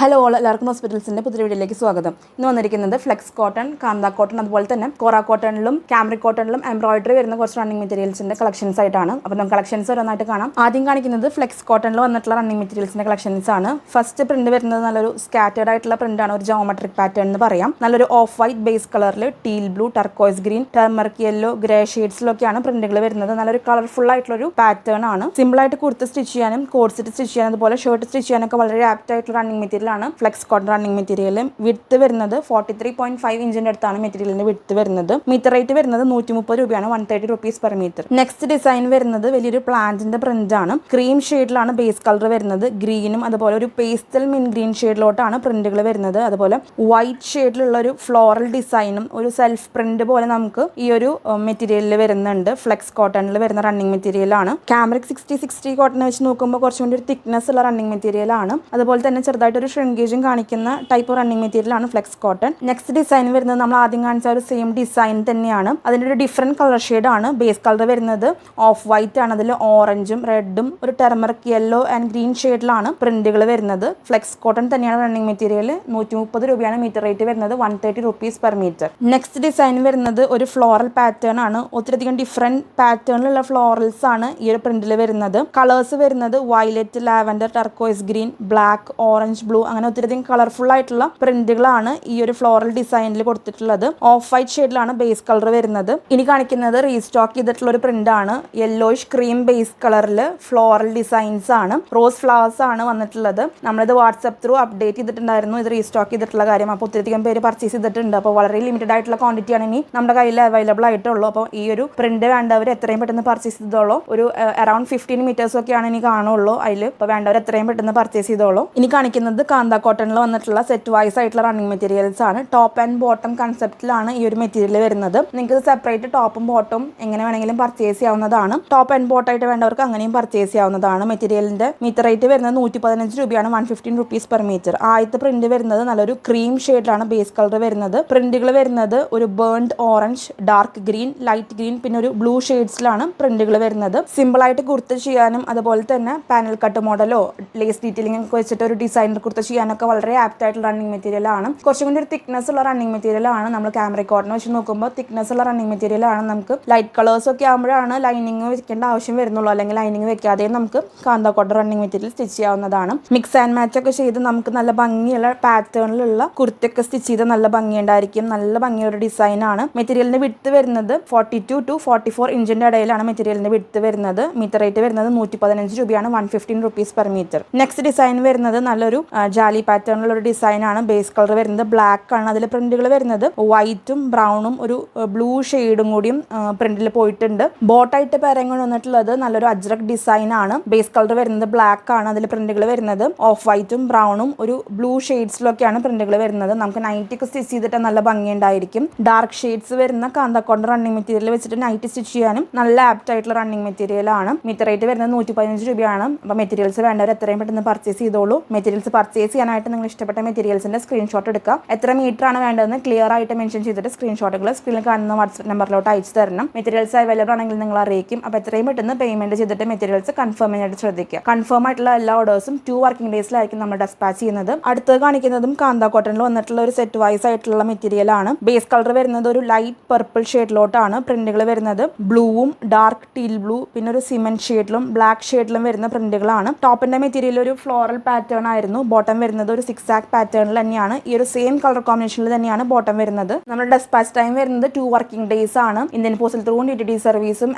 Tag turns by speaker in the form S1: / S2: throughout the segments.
S1: Hello all, എല്ലാവർക്കും ഹോസ്പിറ്റൽസിൻ്റെ പുതിയ വീഡിയോയിലേക്ക് സ്വാഗതം. ഇന്ന് വന്നിരിക്കുന്നത് ഫ്ലെക്സ് കോട്ടൺ, കാന്ത കോട്ടൺ, അതുപോലെ തന്നെ കോറ കോട്ടണിലും ക്യാമ്രിക് കോട്ടണിലും എംബ്രോയിഡറി വരുന്ന കുറച്ച് റണ്ണിങ് മെറ്റീരിയൽസിൻ്റെ കളക്ഷൻസ് ആയിട്ടാണ്. അപ്പോൾ നമുക്ക് കളക്ഷൻസ് ഓരോന്നായിട്ട് കാണാം. ആദ്യം കാണിക്കുന്നത് ഫ്ലെക്സ് കോട്ടണിൽ വന്നിട്ടുള്ള റണ്ണിങ് മെറ്റീരിയൽസിൻ്റെ കളക്ഷൻസ് ആണ്. ഫസ്റ്റ് പ്രിന്റ് വരുന്നത് നല്ലൊരു സ്കാറ്റേഡ് ആയിട്ടുള്ള പ്രിന്റാണ്, ഒരു ജോമെട്രിക് പാറ്റേൺ എന്ന് പറയാം. നല്ലൊരു ഓഫ് വൈറ്റ് ബേസ് കളറിൽ teal blue, turquoise green, turmeric yellow, grey ഷെയ്ഡ്സിലൊക്കെയാണ് പ്രിന്റുകൾ വരുന്നത്. നല്ലൊരു കളർഫുൾ ആയിട്ടുള്ള ഒരു പാറ്റേൺ ആണ്. സിമ്പിൾ ആയിട്ട് കുർത്ത സ്റ്റിച്ച് ചെയ്യാനും കോഡ് സെറ്റ് സ്റ്റിച്ച് ചെയ്യാനും അതുപോലെ ഷർട്ട് സ്റ്റിച്ച് ചെയ്യാനൊക്കെ വളരെ ആപ്റ്റ് ആയിട്ടുള്ള റണ്ണിങ് മെറ്റീരിയൽ ആണ് flex cotton running material. Width വരുന്നത് 43.5 ഇഞ്ചിന്റെ അടുത്താണ് മെറ്റീരിയലിന്റെ വിഡ്ത്ത് വരുന്നത്. മീറ്റർ റേറ്റ് വരുന്നത് 130 രൂപയാണ്, 130 rupees per meter. Next design വരുന്നത് വലിയൊരു പ്ലാന്റിന്റെ പ്രിന്റ് ആണ്. ക്രീം ഷെയ്ഡിലാണ് ബേസ് കളർ വരുന്നത്. ഗ്രീനും അതുപോലെ ഒരു പേസ്റ്റൽ മിൻ ഗ്രീൻ ഷെയ്ഡിലോട്ടാണ് പ്രിന്റുകൾ വരുന്നത്. അതുപോലെ വൈറ്റ് ഷെയ്ഡിലുള്ള ഒരു ഫ്ലോറൽ ഡിസൈനും ഒരു സെൽഫ് പ്രിന്റ് പോലെ നമുക്ക് ഈ ഒരു മെറ്റീരിയലിൽ വരുന്നുണ്ട്. ഫ്ലെക്സ് കോട്ടണിൽ വരുന്ന റണ്ണിങ് മെറ്റീരിയൽ ആണ്. ക്യാമ്രിക് 60 കോട്ടൺ വെച്ച് നോക്കുമ്പോൾ കുറച്ചുകൂടി ഒരു തിക്നെസ് ഉള്ള റണ്ണിങ് മെറ്റീരിയൽ ആണ്. അതുപോലെ തന്നെ ചെറുതായിട്ടൊരു ഷ്രിങ്കേജും കാണിക്കുന്ന ടൈപ്പ് റണ്ണിങ് മെറ്റീരിയൽ ആണ് ഫ്ലെക്സ് കോട്ടൺ. നെക്സ്റ്റ് ഡിസൈൻ വരുന്നത് നമ്മൾ ആദ്യം കാണിച്ച ഒരു സെയിം ഡിസൈൻ തന്നെയാണ്. അതിൻ്റെ ഒരു ഡിഫറെന്റ് കളർ ഷെയ്ഡ് ആണ്. ബേസ് കളർ വരുന്നത് ഓഫ് വൈറ്റ് ആണ്, അതിൽ ഓറഞ്ചും റെഡും ഒരു ടെർമറിക് യെല്ലോ ആൻഡ് ഗ്രീൻ ഷെയ്ഡിലാണ് പ്രിന്റുകൾ വരുന്നത്. ഫ്ലെക്സ് കോട്ടൺ തന്നെയാണ് റണ്ണിങ് മെറ്റീരിയൽ. 130 രൂപയാണ് മീറ്റർ റേറ്റ് വരുന്നത്, 130 rupees per meter. Next design വരുന്നത് ഒരു ഫ്ലോറൽ പാറ്റേൺ ആണ്. ഒത്തിരിയധികം ഡിഫറെന്റ് പാറ്റേണിലുള്ള ഫ്ലോറൽസ് ആണ് ഈ ഒരു പ്രിന്റിൽ വരുന്നത്. കളേഴ്സ് വരുന്നത് violet, lavender, turquoise green, black, orange, blue അങ്ങനെ ഒത്തിരിയധികം കളർഫുൾ ആയിട്ടുള്ള പ്രിന്റുകളാണ് ഈ ഒരു ഫ്ലോറൽ ഡിസൈനിൽ കൊടുത്തിട്ടുള്ളത്. ഓഫ് വൈറ്റ് ഷെയ്ഡിലാണ് ബേസ് കളർ വരുന്നത്. ഇനി കാണിക്കുന്നത് റീസ്റ്റോക്ക് ചെയ്തിട്ടുള്ള ഒരു പ്രിന്റ് ആണ്. യെല്ലോയിഷ് ക്രീം ബേസ് കളറിൽ ഫ്ലോറൽ ഡിസൈൻസ് ആണ്. റോസ് ഫ്ലവേഴ്സ് ആണ് വന്നിട്ടുള്ളത്. നമ്മളിത് വാട്സ്ആപ്പ് ത്രൂ അപ്ഡേറ്റ് ചെയ്തിട്ടുണ്ടായിരുന്നു ഇത് റീസ്റ്റോക്ക് ചെയ്തിട്ടുള്ള കാര്യം. അപ്പോൾ ഒത്തിരിയധികം പേര് പർച്ചേസ് ചെയ്തിട്ടുണ്ട്. അപ്പോൾ വളരെ ലിമിറ്റഡ് ആയിട്ടുള്ള ക്വാണ്ടിറ്റി ആണ് ഇനി നമ്മുടെ കയ്യിൽ അവൈലബിൾ ആയിട്ടുള്ളൂ. അപ്പോൾ ഈ ഒരു പ്രിന്റ് വേണ്ടവർ എത്രയും പെട്ടെന്ന് പർച്ചേസ് ചെയ്തോളൂ. ഒരു അറൌണ്ട് 15 meters ഒക്കെയാണ് ഇനി കാണുള്ളൂ അതിൽ. ഇപ്പോൾ വേണ്ടവർ എത്രയും പെട്ടെന്ന് പർച്ചേസ് ചെയ്തോളൂ. ഇനി കാണിക്കുന്നത് കാന്ത കോട്ടണിൽ വന്നിട്ടുള്ള സെറ്റ് വൈസ് ആയിട്ടുള്ള റണ്ണിങ് മെറ്റീരിയൽസ് ആണ്. ടോപ്പ് ആൻഡ് ബോട്ടം കൺസെപ്റ്റിലാണ് ഈ ഒരു മെറ്റീരിയൽ വരുന്നത്. നിങ്ങൾക്ക് സെപ്പറേറ്റ് ടോപ്പും ബോട്ടും എങ്ങനെ വേണമെങ്കിലും പർച്ചേസ് ചെയ്യാവുന്നതാണ്. ടോപ്പ് ആൻഡ് ബോട്ട് ആയിട്ട് വേണ്ടവർക്ക് അങ്ങനെയും പർച്ചേസ് ചെയ്യാവുന്നതാണ്. മെറ്റീരിയലിന്റെ മീറ്റർ റേറ്റ് വരുന്നത് 115 രൂപയാണ്, 115 rupees per meter. ആദ്യത്തെ പ്രിന്റ് വരുന്നത് നല്ലൊരു ക്രീം ഷെയ്ഡിലാണ് ബേസ് കളർ വരുന്നത്. പ്രിന്റുകൾ വരുന്നത് ഒരു burnt orange, dark green, light green, പിന്നെ ഒരു ബ്ലൂ ഷെയ്ഡ്സിലാണ് പ്രിന്റുകൾ വരുന്നത്. സിമ്പിൾ ആയിട്ട് കുർത്ത ചെയ്യാനും അതുപോലെ തന്നെ പാനൽ കട്ട് മോഡലോ ലേസ് ഡീറ്റെയിലിംഗ് ഒക്കെ വെച്ചിട്ട് ഒരു ഡിസൈനർ കുർത്ത ചെയ്യാനൊക്കെ വളരെ ആപ്റ്റ് ആയിട്ടുള്ള റണ്ണിങ് മെറ്റീരിയൽ ആണ്. കുറച്ചും കൂടി ഒരു തിക്നെസ് ഉള്ള റണ്ണിങ് മെറ്റീരിയൽ ആണ്. നമ്മൾ ക്യാമ്രിക് കോട്ടൺ വെച്ച് നോക്കുമ്പോൾ തിക്നെസ് ഉള്ള റണ്ണിങ് മെറ്റീരിയൽ ആണ്. നമുക്ക് ലൈറ്റ് കളേഴ്സ് ഒക്കെ ആകുമ്പോഴാണ് ലൈനിങ് വെക്കേണ്ട ആവശ്യം വരുന്നുള്ളൂ. അല്ലെങ്കിൽ ലൈനിങ് വെക്കാതെ നമുക്ക് കാന്ത കോട്ടൺ റണ്ണിങ് മെറ്റീരിയൽ സ്റ്റിച്ച് ചെയ്യാവുന്നതാണ്. മിക്സ് ആൻഡ് മാച്ച് ഒക്കെ ചെയ്ത് നമുക്ക് നല്ല ഭംഗിയുള്ള പാറ്റേണിലുള്ള കുർത്തയൊക്കെ സ്റ്റിച്ച് ചെയ്ത് നല്ല ഭംഗിയുണ്ടായിരിക്കും. നല്ല ഭംഗിയുള്ള ഡിസൈൻ ആണ്. മെറ്റീരിയലിന്റെ വിഡ്ത്ത് വരുന്നത് 42 to 44 ഇഞ്ചിന്റെ ഇടയിലാണ് മെറ്റീരിയലിന്റെ വിഡ്ത്ത് വരുന്നത്. മീറ്റർ റേറ്റ് വരുന്നത് 115 രൂപയാണ്, 115 rupees per meter. Next design വരുന്നത് നല്ലൊരു ജാലി പാറ്റേണിലുള്ള ഒരു ഡിസൈൻ ആണ്. ബേസ് കളർ വരുന്നത് ബ്ലാക്ക് ആണ്. അതിൽ പ്രിന്റുകൾ വരുന്നത് വൈറ്റും ബ്രൗണും ഒരു ബ്ലൂ ഷെയ്ഡും കൂടിയും പ്രിന്റിൽ പോയിട്ടുണ്ട്. ബോട്ടായിട്ട് പേരങ്ങൾ വന്നിട്ടുള്ളത് നല്ലൊരു അജ്രക് ഡിസൈൻ ആണ്. ബേസ് കളർ വരുന്നത് ബ്ലാക്ക് ആണ്. അതിൽ പ്രിന്റുകൾ വരുന്നത് ഓഫ് വൈറ്റും ബ്രൗണും ഒരു ബ്ലൂ ഷെയ്ഡ്സിലൊക്കെയാണ് പ്രിന്റുകൾ വരുന്നത്. നമുക്ക് നൈറ്റ് ഒക്കെ സ്റ്റിച്ച് ചെയ്തിട്ട് നല്ല ഭംഗിയുണ്ടായിരിക്കും. ഡാർക്ക് ഷെയ്ഡ്സ് വരുന്ന കാന്ത കോട്ടൺ റണ്ണിങ് മെറ്റീരിയൽ വെച്ചിട്ട് നൈറ്റ് സ്റ്റിച്ച് ചെയ്യാനും നല്ല ആപ്റ്റ് ആയിട്ടുള്ള റണ്ണിങ് മെറ്റീരിയൽ ആണ്. മീറ്റർ റേറ്റ് വരുന്നത് 115 രൂപയാണ്. അപ്പോൾ മെറ്റീരിയൽസ് വേണ്ടവർ എത്രയും പെട്ടെന്ന് പർച്ചേസ് ചെയ്തോളൂ. മെറ്റീരിയൽസ് പർച്ചേസ് ചെയ്യാനായിട്ട് നിങ്ങൾ ഇഷ്ടപ്പെട്ട മെറ്റീരിയൽസിന്റെ സ്ക്രീൻഷോട്ട് എടുക്കുക. എത്ര മീറ്റർ ആണ് വേണ്ടതെന്ന് ക്ലിയർ ആയിട്ട് മെൻഷൻ ചെയ്തിട്ട് സ്ക്രീൻഷോട്ടുകൾ സ്ക്രീനിൽ കാണുന്ന വാട്സ്ആപ്പ് നമ്പറിലോട്ട് അയച്ചു തരണം. മെറ്റീരിയൽസ് അവൈലബിൾ ആണെങ്കിൽ നിങ്ങൾ അറിയിക്കും. അപ്പോൾ എത്രയും പെട്ടെന്ന് പേയ്മെന്റ് ചെയ്തിട്ട് മെറ്റീരിയൽസ് കൺഫേം ചെയ്യാനായിട്ട് ശ്രദ്ധിക്കുക. കൺഫേം ആയിട്ടുള്ള എല്ലാ ഓർഡേഴ്സും 2 working ഡേയ്സിലായിരിക്കും നമ്മൾ ഡെസ്പാച്ച് ചെയ്യുന്നത്. അടുത്തത് കാണിക്കുന്നതും കാന്ത കോട്ടണിൽ വന്നിട്ടുള്ള ഒരു സെറ്റ് വൈസ് ആയിട്ടുള്ള മെറ്റീരിയൽ ആണ്. ബേസ് കളർ വരുന്നത് ഒരു ലൈറ്റ് പർപ്പിൾ ഷെയ്ഡിലോട്ടാണ്. പ്രിന്റുകൾ വരുന്നത് ബ്ലൂവും ഡാർക്ക് ടീൽ ബ്ലൂ പിന്നെ ഒരു സിമെന്റ് ഷെയ്ഡിലും ബ്ലാക്ക് ഷെയ്ഡിലും വരുന്ന പ്രിന്റുകളാണ്. ടോപ്പിന്റെ മെറ്റീരിയൽ ഒരു ഫ്ലോറൽ പാറ്റേൺ ആയിരുന്നു. ബോട്ടം വരുന്നത് ഒരു സിക്സാക് പാറ്റേണിൽ തന്നെയാണ്. ഈ ഒരു സെയിം കളർ കോമ്പിനേഷനിൽ തന്നെയാണ് ബോട്ടം വരുന്നത്. നമ്മുടെ ഡെസ്പാച്ച് ടൈം വരുന്നത് 2 working days ആണ്. ഇന്ത്യൻ പോസ്റ്റൽ ത്രൂ DTD സർവീസും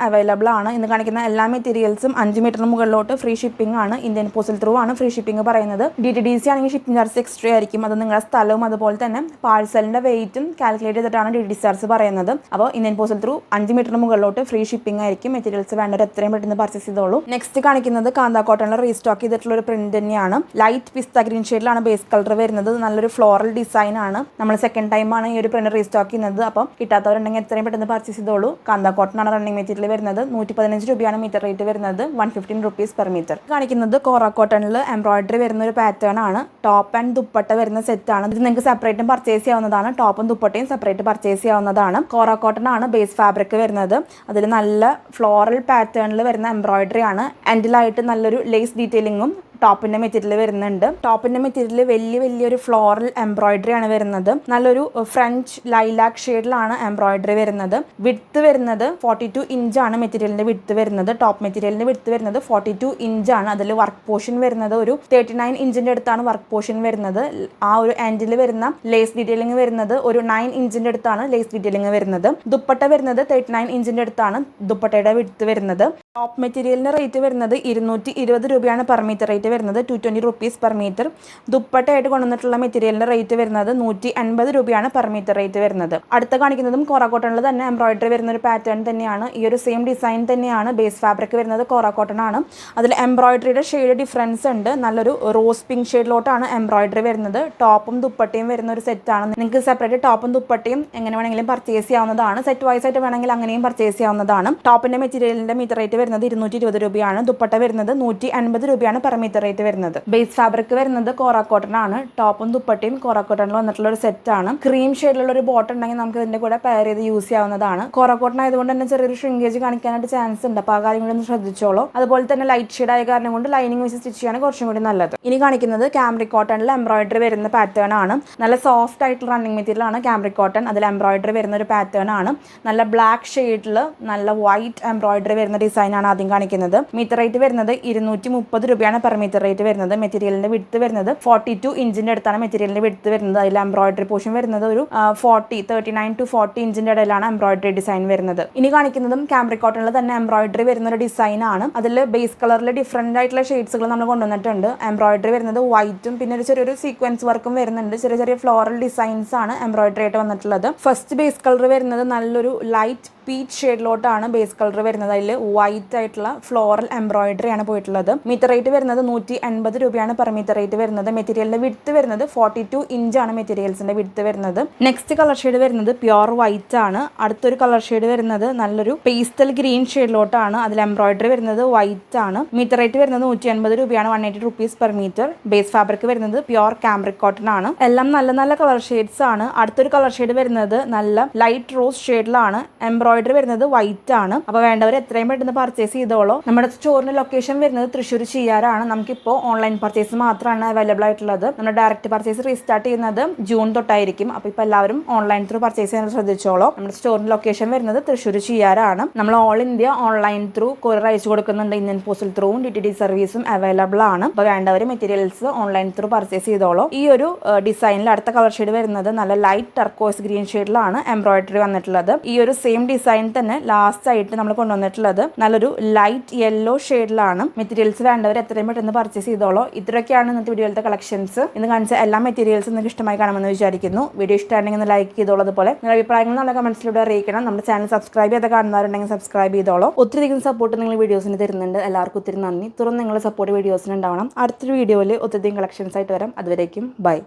S1: അവൈലബിൾ ആണ്. ഇന്ന് കാണിക്കുന്ന എല്ലാ മെറ്റീരിയൽസും 5 മീറ്ററിന് മുകളിലോട്ട് ഫ്രീ ഷിപ്പിംഗ് ആണ്. ഇന്ത്യൻ പോസ്റ്റൽ ത്രൂ ആണ് ഫ്രീ ഷിപ്പിംഗ് പറയുന്നത്. DTDC ആണെങ്കിൽ ഷിപ്പിംഗ് ചാർജ് എക്സ്ട്രാ ആയിരിക്കും. അത് നിങ്ങളുടെ സ്ഥലവും അതുപോലെ തന്നെ പാഴ്സലിന്റെ വെയിറ്റും കാൽക്കുലേറ്റ് ചെയ്തിട്ടാണ് DTD ചാർജ് പറയുന്നത്. അപ്പോൾ ഇന്ത്യൻ പോസ്റ്റൽ ത്രൂ 5 മീറ്ററിന് മുകളിലോട്ട് ഫ്രീ ഷിപ്പിംഗ് ആയിരിക്കും. മെറ്റീരിയൽസ് വേണ്ടവർ എത്രയും പെട്ടെന്ന് പർച്ചേസ് ചെയ്തോളൂ. നെക്സ്റ്റ് കാണിക്കുന്നത് കാന്ത കോട്ടണിൽ റീസ്റ്റോക്ക് ചെയ്തിട്ടുള്ള ഒരു പ്രിന്റ് തന്നെയാണ്. ലൈറ്റ് പിസ്ത ഗ്രീൻ ഷെയ്ഡിലാണ് ബേസ് കളർ വരുന്നത്. നല്ലൊരു ഫ്ലോറൽ ഡിസൈൻ ആണ്. നമ്മൾ സെക്കൻഡ് ടൈം ആണ് ഈ ഒരു പ്രിന്റ് റീസ്റ്റോക്ക് ചെയ്യുന്നത്. അപ്പം കിട്ടാത്തവരുണ്ടെങ്കിൽ എത്രയും പെട്ടെന്ന് പർച്ചേസ് ചെയ്തോളൂ. കാന്ത കോട്ടൺ ആണ് റണ്ണിങ് മെറ്റീരിയൽ വരുന്നത്. 115 രൂപയാണ് മീറ്റർ റേറ്റ് വരുന്നത്, 115 rupees per meter. കാണിക്കുന്നത് കോറ കോട്ടണിൽ എംബ്രോയിഡറി വരുന്ന ഒരു പാറ്റേൺ ആണ്. ടോപ്പ് ആൻഡ് ദുപ്പട്ട വരുന്ന സെറ്റ് ആണ്. ഇത് നിങ്ങൾക്ക് സെപ്പറേറ്റും പർച്ചേസ് ചെയ്യാവുന്നതാണ്. ടോപ്പും ദുപ്പട്ടയും സെപ്പറേറ്റ് പർച്ചേസ് ചെയ്യാവുന്നതാണ്. കോറ കോട്ടൺ ആണ് ബേസ് ഫാബ്രിക് വരുന്നത്. അതിൽ നല്ല ഫ്ലോറൽ പാറ്റേണിൽ വരുന്ന എംബ്രോയിഡറി ആണ്. എൻഡിലായിട്ട് നല്ലൊരു ലേസ് ഡീറ്റെയിലിംഗും ടോപ്പിൻ്റെ മെറ്റീരിയൽ വരുന്നുണ്ട്. ടോപ്പിൻ്റെ മെറ്റീരിയൽ വലിയൊരു ഫ്ലോറൽ എംബ്രോയിഡറി ആണ് വരുന്നത്. നല്ലൊരു ഫ്രഞ്ച് ലൈലാക്ക് ഷെയ്ഡിലാണ് എംബ്രോയിഡറി വരുന്നത്. വിഡ്ത്ത് വരുന്നത് 42 ഇഞ്ചാണ് മെറ്റീരിയലിൻ്റെ വിഡ്ത്ത് വരുന്നത്. ടോപ്പ് മെറ്റീരിയലിൻ്റെ വിഡ്ത്ത് വരുന്നത് 42 ഇഞ്ചാണ്. അതിൽ വർക്ക് പോർഷൻ വരുന്നത് ഒരു 39 ഇഞ്ചിൻ്റെ അടുത്താണ് വർക്ക് പോർഷൻ വരുന്നത്. ആ ഒരു എൻഡിൽ വരുന്ന ലേസ് ഡീറ്റെയിലിംഗ് വരുന്നത് ഒരു 9 ഇഞ്ചിൻ്റെ അടുത്താണ് ലേസ് ഡീറ്റെയിലിംഗ് വരുന്നത്. ദുപ്പട്ട വരുന്നത് 39 ഇഞ്ചിൻ്റെ അടുത്താണ് ദുപ്പട്ടയുടെ വിഡ്ത്ത് വരുന്നത്. ടോപ്പ് മെറ്റീരിയലിൻ്റെ റേറ്റ് വരുന്നത് 220 രൂപയാണ് പെർ മീറ്റർ റേറ്റ് വരുന്നത്, 220 rupees പെർ മീറ്റർ. ദുപ്പട്ടയായിട്ട് കൊണ്ടുവന്നിട്ടുള്ള മെറ്റീരിയലിൻ്റെ റേറ്റ് വരുന്നത് 150 രൂപയാണ് പെർ മീറ്റർ റേറ്റ് വരുന്നത്. അടുത്ത കാണിക്കുന്നതും കോറ കോട്ടണിൽ തന്നെ എംബ്രോയിഡറി വരുന്ന ഒരു പാറ്റേൺ തന്നെയാണ്. ഈ ഒരു സെയിം ഡിസൈൻ തന്നെയാണ്. ബേസ് ഫാബ്രിക് വരുന്നത് കോറ കോട്ടൺ ആണ്. അതിൽ എംബ്രോയിഡറിയുടെ ഷെയ്ഡ് ഡിഫറൻസ് ഉണ്ട്. നല്ലൊരു റോസ് പിങ്ക് ഷെയ്ഡിലോട്ടാണ് എംബ്രോയിഡറി വരുന്നത്. ടോപ്പും ദുപ്പട്ടയും വരുന്ന ഒരു സെറ്റാണ്. നിങ്ങൾക്ക് സെപ്പറേറ്റ് ടോപ്പും ദുപ്പട്ടയും എങ്ങനെ വേണമെങ്കിലും പർച്ചേസ് ചെയ്യാവുന്നതാണ്. സെറ്റ് വൈസ് ആയിട്ട് വേണമെങ്കിൽ അങ്ങനെയും പർച്ചേസ് ചെയ്യാവുന്നതാണ്. ടോപ്പിന്റെ മെറ്റീരിയലിന്റെ മീറ്റർ റേറ്റ് വരുന്നത് 220 രൂപയാണ്. ദുപ്പട്ട വരുന്നത് 150 രൂപയാണ് പെർ മീറ്റർ റേറ്റ് വരുന്നത്. ബേസ് ഫാബ്രിക് വരുന്നത് കോറ കോട്ടൺ ആണ്. ടോപ്പും ദുപ്പട്ടയും കോറ കോട്ടണിൽ വന്നിട്ടുള്ള ഒരു സെറ്റ് ആണ്. ക്രീം ഷെയ്ഡിലുള്ള ഒരു ബോട്ടം ഉണ്ടെങ്കിൽ നമുക്ക് ഇതിന്റെ കൂടെ പെയർ ചെയ്ത് യൂസ് ചെയ്യാവുന്നതാണ്. കോറ കോട്ടൺ ആയതുകൊണ്ട് തന്നെ ചെറിയൊരു ഷ്രിങ്കേജ് കാണിക്കാനായിട്ട് ചാൻസ് ഉണ്ട്. അപ്പോൾ ആ കാര്യം കൂടി ഒന്ന് ശ്രദ്ധിച്ചോളൂ. അതുപോലെ തന്നെ ലൈറ്റ് ഷെയ്ഡ് ആയ കാരണം കൊണ്ട് ലൈനിങ് വെച്ച് സ്റ്റിച്ച് ചെയ്യാൻ കുറച്ചും കൂടി നല്ലത്. ഇനി കാണിക്കുന്നത് കാംബ്രിക് കോട്ടണിൽ എംബ്രോയിഡറി വരുന്ന പാറ്റേൺ ആണ്. നല്ല സോഫ്റ്റ് ആയിട്ടുള്ള റണ്ണിങ് മെറ്റീരിയൽ ആണ് കാംബ്രിക് കോട്ടൺ. അതിൽ എംബ്രോയിഡറി വരുന്ന ഒരു പാറ്റേൺ ആണ്. നല്ല ബ്ലാക്ക് ഷെയ്ഡിൽ നല്ല വൈറ്റ് എംബ്രോയിഡറി വരുന്ന ഡിസൈൻ ആണ് ആദ്യം കാണിക്കുന്നത്. മീറ്റർ റേറ്റ് വരുന്നത് 230 രൂപയാണ് പെർ മീറ്റർ റേറ്റ് വരുന്നത്. മെറ്റീരിയലിന്റെ വിഡ്ത്ത് വരുന്നത് 42 ഇഞ്ചിന്റെ അടുത്താണ് മെറ്റീരിയലിന്റെ വിഡ്ത്ത് വരുന്നത്. അതിൽ എംബ്രോയിഡറി പോർഷൻ വരുന്നത് ഒരു 39 to 40 ഇഞ്ചിന്റെ ഇടയിലാണ് എംബ്രോയിഡറി ഡിസൈൻ വരുന്നത്. ഇനി കാണിക്കുന്നതും കാംബ്രിക് കോട്ടണിൽ തന്നെ എംബ്രോയിഡറി വരുന്ന ഒരു ഡിസൈൻ ആണ്. അതിൽ ബേസ് കളറിൽ ഡിഫറെന്റ് ആയിട്ടുള്ള ഷെയ്ഡ്സുകൾ നമ്മൾ കൊണ്ടുവന്നിട്ടുണ്ട്. എംബ്രോയിഡറി വരുന്നത് വൈറ്റും പിന്നെ ഒരു ചെറിയൊരു സീക്വൻസ് വർക്കും വരുന്നുണ്ട്. ചെറിയ ഫ്ലോറൽ ഡിസൈൻസ് ആണ് എംബ്രോയിഡറി ആയിട്ട് വന്നിട്ടുള്ളത്. ഫസ്റ്റ് ബേസ് കളർ വരുന്നത് നല്ലൊരു ലൈറ്റ് പീച്ച് ഷെയ്ഡിലോട്ടാണ് ബേസ് കളർ വരുന്നത്. അതിൽ വൈറ്റ് ആയിട്ടുള്ള ഫ്ലോറൽ എംബ്രോയിഡറി ആണ് പോയിട്ടുള്ളത്. മീറ്റർ റേറ്റ് വരുന്നത് 180 രൂപയാണ് പെർ മീറ്റർ റേറ്റ് വരുന്നത്. മെറ്റീരിയലിന്റെ വിഡ്ത്ത് വരുന്നത് 42 ഇഞ്ചാണ് മെറ്റീരിയൽസിന്റെ വിഡ്ത്ത് വരുന്നത്. നെക്സ്റ്റ് കളർ ഷെയ്ഡ് വരുന്നത് പ്യുവർ വൈറ്റ് ആണ്. അടുത്തൊരു കളർ ഷെയ്ഡ് വരുന്നത് നല്ലൊരു പേസ്റ്റൽ ഗ്രീൻ ഷെയ്ഡിലോട്ടാണ്. അതിൽ എംബ്രോയിഡറി വരുന്നത് വൈറ്റ് ആണ്. മീറ്റർ റേറ്റ് വരുന്നത് 180 രൂപയാണ്, 180 rupees per metre. Base fabric വരുന്നത് പ്യുവർ കാംബ്രിക് കോട്ടൺ ആണ്. എല്ലാം നല്ല കളർ ഷെയ്ഡ്സ് ആണ്. അടുത്തൊരു കളർ ഷെയ്ഡ് വരുന്നത് നല്ല ലൈറ്റ് റോസ് ഷെയ്ഡിലാണ്. എംബ്രോയിഡറി വരുന്നത് വൈറ്റ് ആണ്. അപ്പോൾ വേണ്ടവർ എത്രയും പെട്ടെന്ന് പർച്ചേസ് ചെയ്തോളൂ. നമ്മുടെ സ്റ്റോറിന്റെ ലൊക്കേഷൻ വരുന്നത് തൃശ്ശൂർ ചെയ്യാറാണ്. നമുക്കിപ്പോൾ ഓൺലൈൻ പർച്ചേസ് മാത്രമാണ് അവൈലബിൾ ആയിട്ടുള്ളത്. നമ്മുടെ ഡയറക്റ്റ് പർച്ചേസ് റീസ്റ്റാർട്ട് ചെയ്യുന്നത് ജൂൺ തൊട്ടായിരിക്കും. അപ്പോൾ ഇപ്പോൾ എല്ലാവരും ഓൺലൈൻ ത്രൂ പർച്ചേസ് ചെയ്യാൻ ശ്രദ്ധിച്ചോളൂ. നമ്മുടെ സ്റ്റോറിന്റെ ലൊക്കേഷൻ വരുന്നത് തൃശ്ശൂർ ചെയ്യാറാണ്. നമ്മൾ all India online through courier അയച്ചു കൊടുക്കുന്നുണ്ട്. ഇന്ത്യൻ പോസ്റ്റൽ ത്രൂവും DTD സർവീസും അവൈലബിൾ ആണ്. അപ്പോൾ വേണ്ടവർ മെറ്റീരിയൽസ് ഓൺലൈൻ ത്രൂ പർച്ചേസ് ചെയ്തോളൂ. ഈ ഒരു ഡിസൈനിൽ അടുത്ത കളർ ഷെയ്ഡ് വരുന്നത് നല്ല ലൈറ്റ് ടർക്കോയ്സ് ഗ്രീൻ ഷെയ്ഡിലാണ് എംബ്രോയിഡറി വന്നിട്ടുള്ളത്. ഈ ഒരു സെയിം ഡിസൈൻ തന്നെ ലാസ്റ്റ് ആയിട്ട് നമ്മൾ കൊണ്ടുവന്നിട്ടുള്ളത് നല്ലൊരു ലൈറ്റ് യെല്ലോ ഷെയ്ഡിലാണ്. മെറ്റീരിയൽസ് വേണ്ടവർ എത്രയും പെട്ടെന്ന് പർച്ചേസ് ചെയ്തോളൂ. ഇത്രയൊക്കെയാണ് ഇന്നത്തെ വീഡിയോയിലത്തെ കളക്ഷൻസ്. ഇന്ന് കാണിച്ച എല്ലാ മെറ്റീരിയൽസും നിങ്ങൾക്ക് ഇഷ്ടമായി കാണുമെന്ന് വിചാരിക്കുന്നു. വീഡിയോ ഇഷ്ടമാണെങ്കിൽ ഒന്ന് ലൈക്ക് ചെയ്തോളൂ. അതുപോലെ നിങ്ങളുടെ അഭിപ്രായങ്ങൾ നല്ല കമന്റ്സിലൂടെ അറിയിക്കണം. നമ്മുടെ ചാനൽ സബ്സ്ക്രൈബ് ചെയ്ത് കാണുന്നവരുണ്ടെങ്കിൽ സബ്സ്ക്രൈബ് ചെയ്തോളൂ. ഒത്തിരി സപ്പോർട്ട് നിങ്ങൾ വീഡിയോസിന് തരുന്നുണ്ട്. എല്ലാവർക്കും ഒത്തിരി നന്ദി. തുറന്ന് നിങ്ങളുടെ സപ്പോർട്ട് വീഡിയോസിന് ഉണ്ടാവണം. അടുത്തൊരു വീഡിയോയിൽ ഒത്തിരി കളക്ഷൻസ് ആയിട്ട് വരാം. അതുവരേക്കും ബൈ.